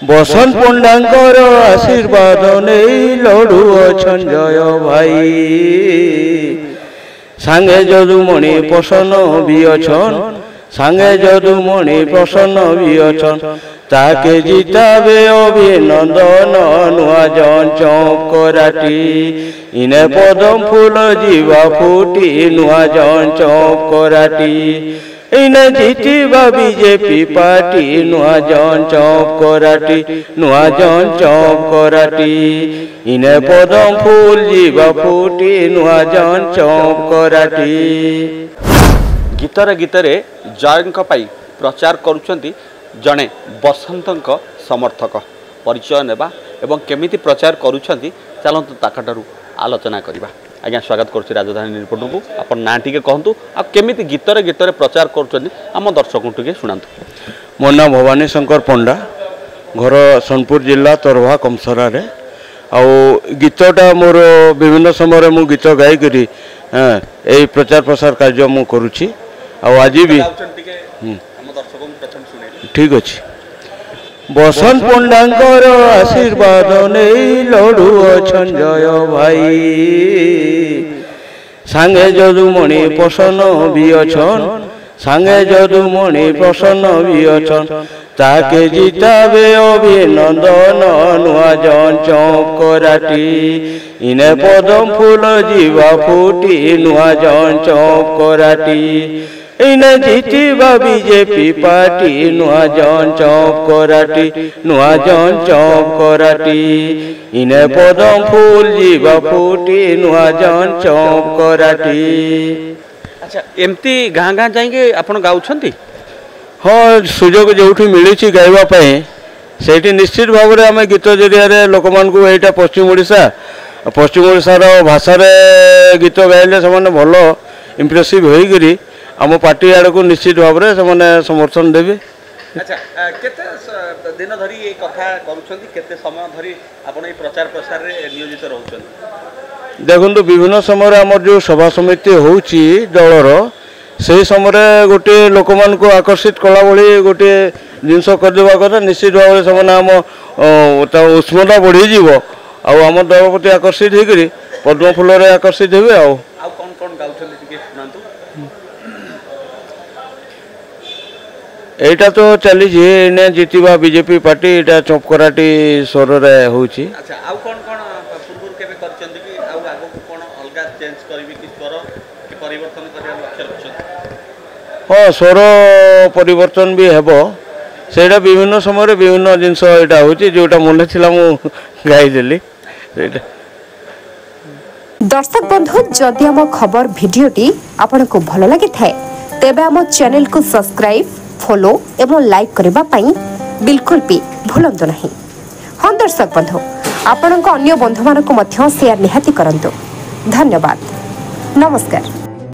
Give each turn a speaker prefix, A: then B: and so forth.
A: बसंत पंडांकर आशीर्वाद नहीं लड़ू अछन जय भाई सांगे जदुमणि प्रसन्न भी अछन सांगे जदुमणि प्रसन्न भी अछन ताके जिताबे अभिनंदन नुआ जन चौक कराटी इने पदम फूल जीवा फूटी नुआ जन चौक कराटी इने जीतीबा बीजेपी पार्टी नुआ जन चौक कराटी नुआ जन चौक कराटी इने पदम फूल जीवा फूटी नुआ जन चौक कराटी।
B: गीतरे गीतरे जयंक पाई प्रचार करुछंती जणे बसंतंक समर्थक परिचय नेबा एवं केमिति प्रचार करुछंती चलंतु ताकटारू आलोचना करिबा। आज्ञा स्वागत करुछि राजधानी रिपोर्ट को आपण ना टिके कहंतु आ केमिति गीतरे गीतरे प्रचार करुछंती आम दर्शक टिके सुनांतु।
A: मो ना भवानी शंकर पंडा घर सोनपुर जिला तरभा कमसरा रे आउ गीतटा मोर विभिन्न समय मु गीत गाई करी ए प्रचार प्रसार कार्य मु करुछि आ आज भी ठीक अच्छे। बसंत पंडांकर आशीर्वाद नहीं लड़ू अछन जय भाई सांगे जदुमणि प्रसन्न भी अछन सांगे जदुमणि प्रसन्न भी अछन ताके जिताबे अभिनंदन नुआ जन चौक कराटी इने पदम फूल जीवा फूटी नुआ जन चौक कराटी इने जीतीबा बीजेपी पार्टी नुआ जन चौक कराटी नुआ जन चौक कराटी इने पदम फूल जीवा फूटी नुआ जन चौक कराटी।
B: अच्छा एमती गाँ गाँ जाएंगे आपण गाउछंती?
A: हाँ सुजोग जो मिली गाइबा से निश्चित भाव में आम गीत जरिया लोक मानू यहाँ पश्चिम ओडिशार भाषा गीत गाइले से भल इम्प्रेसिव होकर आम पार्टी आड़ को निश्चित भाव में समर्थन देवे।
B: अच्छा केते दिन धरी ये कथा करूछंती केते समय धरी आपण ए प्रचार प्रसार रे नियोजित रहउछंती?
A: देखंतु विभिन्न समय आमर जो सभा समिति होउची दलर से समय गोटे लोक मान को आकर्षित कला भली गोटे जिनस करदेवा कथा निश्चित भाव से आम उष्मता बढ़ी जीव आम दल प्रति आकर्षित होकर पद्म फूल आकर्षित हे आ एटा तो चली जीतवा बीजेपी पार्टी एटा चौक कराटी स्वर होउची।
B: अच्छा आउ कोन कोन पूर्व केबे करचंदी कि आउ आगो कोन अलगा चेंज करबी कि स्वर कि परिवर्तन करिया लक्ष्य रखछन?
A: हाँ स्वर परिवर्तन भी हेबो सेटा विभिन्न समय विभिन्न जिनस एटा होउची जोटा मन थिला मु गाई देली।
C: दर्शक बंधु जदि आम खबर भिडियोटी आपनको भल लगी थाए तेबे आम चैनल को सब्सक्राइब फॉलो एवं लाइक करबा पई बिल्कुल भी भूलंतु नहीं। हाँ दर्शक बंधु आपणक अन्य बंधु मानक मध्य शेयर निहाती करंतु। धन्यवाद नमस्कार।